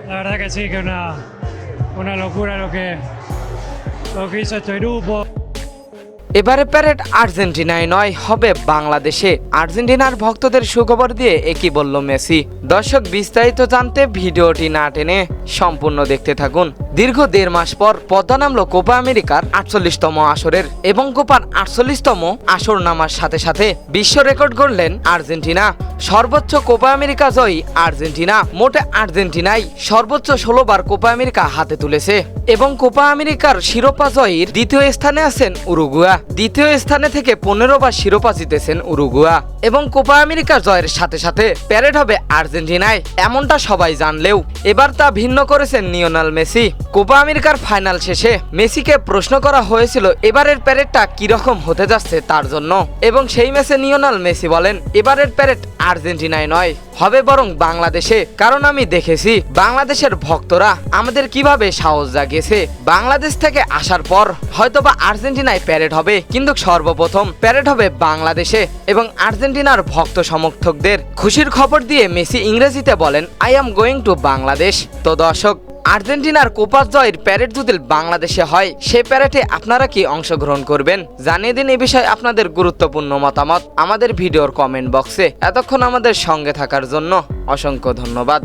La verdad que sí, que una locura lo que hizo este grupo. এবারে parade আর্জেন্টিনায় নয়, হবে বাংলাদেশে। আর্জেন্টিনার ভক্তদের সুখবর দিয়ে একই বলল মেসি। দর্শক, বিস্তারিত জানতে ভিডিওটি না টেনে সম্পূর্ণ দেখতে থাকুন। দীর্ঘ 1.5 মাস পর পদ্মা নামলো কোপা আমেরিকার 48তম আসরের, এবং কোপার 48তম আসর নামার সাথে সাথে বিশ্ব রেকর্ড গড়লেন আর্জেন্টিনা। সর্বোচ্চ কোপা আমেরিকা জয়ী আর্জেন্টিনা। মোটে আর্জেন্টিনাই সর্বোচ্চ 16 বার কোপা আমেরিকা হাতে তুলেছে, এবং কোপা আমেরিকার শিরোপা জয়ীর দ্বিতীয় স্থানে আছেন উরুগুয়া। দ্বিতীয় স্থানে থেকে 15 বার শিরোপা জিতেছেন উরুগুয়া। এবং কোপা আমেরিকা জয়ের সাথে সাথে প্যারেড হবে আর্জেন্টিনায়, এমনটা সবাই জানলেও এবার তা ভিন্ন করেছেন লিওনেল মেসি। কোপা আমেরিকার ফাইনাল শেষে মেসিকে প্রশ্ন করা হয়েছিল এবারের প্যারেডটা কিরকম হতে যাচ্ছে তার জন্য, এবং সেই ম্যাচে লিওনেল মেসি বলেন, এবারের প্যারেড আর্জেন্টিনায় নয়, হবে বরং বাংলাদেশে। কারণ আমি দেখেছি বাংলাদেশের ভক্তরা আমাদের কিভাবে সাহস জাগিয়েছে। বাংলাদেশ থেকে আসার পর হয়তোবা আর্জেন্টিনায় প্যারেড হবে, কিন্তু সর্বপ্রথম প্যারেড হবে বাংলাদেশে। এবং আর্জেন্টিনার ভক্ত সমর্থকদের খুশির খবর দিয়ে মেসি ইংরেজিতে বলেন, I am going to Bangladesh. তো দর্শক, আর্জেন্টিনার কোপা জয়ের প্যারেড যদি বাংলাদেশে হয়, সে প্যারেডে আপনারা কি অংশগ্রহণ করবেন? জানিয়ে দিন এই বিষয়ে আপনাদের গুরুত্বপূর্ণ মতামত আমাদের ভিডিওর কমেন্ট বক্সে। এতক্ষণ আমাদের সঙ্গে থাকার জন্য অসংখ্য ধন্যবাদ।